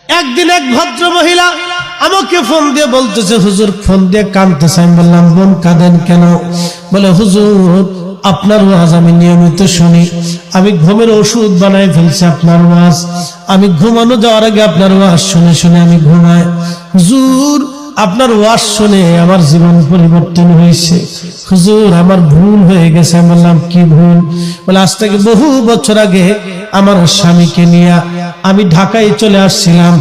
একদিন এক ভদ্র মহিলা আমাকে ফোন দিয়ে বলতেছে, হুজুর, ফোন দিয়ে কাঁদতেছে। আমি বললাম, বোন কাঁদেন কেন? বলে, হুজুর, আপনার ওয়াজ আমি নিয়মিত শুনি, আমি ঘুমের ওষুধ বানাই ফেলছি আপনার ওয়াজ, আমি ঘুমানো যাওয়ার আগে আপনার ওয়াজ শুনে শুনে আমি ঘুমাই। হুজুর, আপনার ওয়াজ শুনে আমার জীবন পরিবর্তন হয়েছে। হুজুর, আমার ভুল হয়ে গেছে। আমি বললাম, কি ভুল? বলে, আজ থেকে বহু বছর আগে আমার স্বামীকে নিয়ে আমি ঢাকায় চলে আসছিলাম।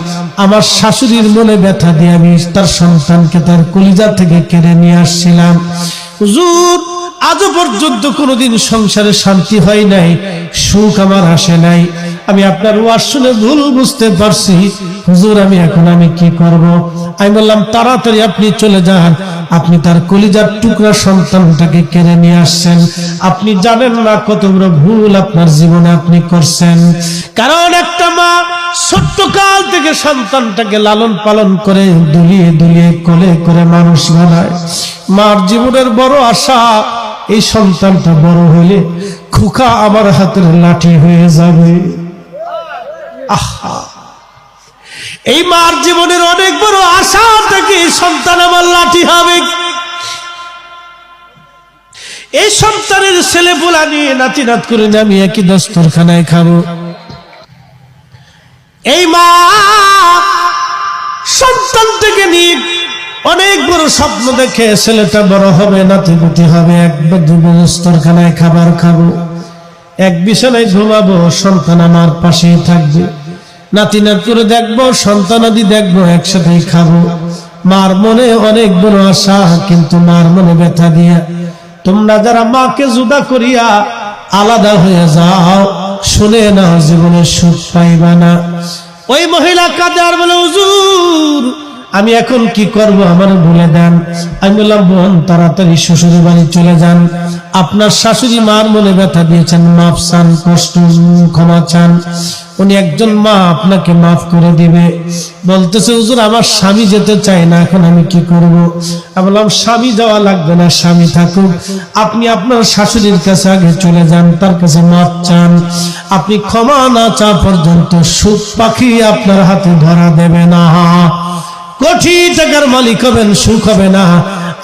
আমার শাশুড়ির মনে ব্যথা দিয়ে আমি তার সন্তানকে তার কলিজা থেকে কেড়ে নিয়ে আসছিলাম। হুজুর, আজও পর্যন্ত কোনোদিন সংসারে শান্তি হয় নাই, সুখ আমার আসে নাই। আমি আপনার ওয়াজ শুনে ভুল বুঝতে পারছি। হুজুর, আমি কি করব? আমি বললাম, তাড়াতাড়ি আপনি চলে যান, আপনি তার কলিজার টুকরা সন্তানটাকে কেড়ে নিয়ে আসছেন। আপনি জানেন না কত বড় ভুল আপনার জীবনে আপনি করছেন। কারণ একটা মা ছোট্টকাল থেকে সন্তানটাকে লালন পালন করে দুলিয়ে দুলিয়ে কোলে করে মানুষ বানায়। মার জীবনের বড় আশা, এই সন্তানটা বড় হলে খোকা আমার হাতের লাঠি হয়ে যাবে। আহা, এই মার জীবনের অনেক বড় আশা থেকে সন্তান আমার লাঠি হবে। এই সন্তানের ছেলে পোলা নিয়ে নাতি নাত করে আমি একই দস্তরখানায় খাবো। এই মা সন্তানটাকে নিয়ে অনেক বড় স্বপ্ন দেখে, ছেলেটা বড় হবে, নাতিপুতি হবে, একবার দস্তরখানায় খাবার খাবো, এক বিছানায় ঘুমাবো, সন্তান আমার পাশেই থাকবে, নাতি নাত করে দেখবো, সন্তানাদি দেখবো, একসাথেই খাবো। মার মনে অনেক বড় আশা, কিন্তু মার মনে ব্যথা দিয়া তোমরা যারা মাকে জুদা করিয়া আলাদা হয়ে যাও, শুনে না, জীবনে সুখ পাইবা না। ওই মহিলা কাঁদে আর বলে, হুজুর, আমি এখন কি করব? আমার বলে দেন। আমি বললাম, বোন, তাড়াতাড়ি শ্বশুরের বাড়ি চলে যান, আপনার শাশুড়ি মার মনে ব্যথা দিয়েছেন, মাফ চান, কষ্ট ক্ষমা চান, উনি একজন মা, আপনাকে মাফ করে দিবে। বলতেছে, হুজুর, আমার স্বামী যেতে চায় না, এখন আমি কি করব? আমি বললাম, স্বামী যাওয়া লাগবে না, স্বামী থাকুক, আপনি আপনার শাশুড়ির কাছে আগে চলে যান, তার কাছে মাফ চান। আপনি ক্ষমা না চাওয়া পর্যন্ত সুখ পাখি আপনার হাতে ধরা দেবে না। কোটি টাকার মালিক হবেন, সুখ হবে না।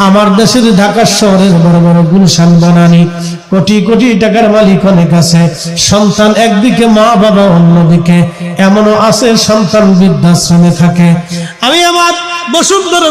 আমার দেশের ঢাকা শহরের বড় বড় গুলশান বানানি, কোটি কোটি টাকার মালিক অনেক আছে, সন্তান একদিকে, মা বাবা অন্যদিকে। এমনও আছে সন্তান বৃদ্ধাশ্রমে থাকে। আমি আমার বসুন্ধরা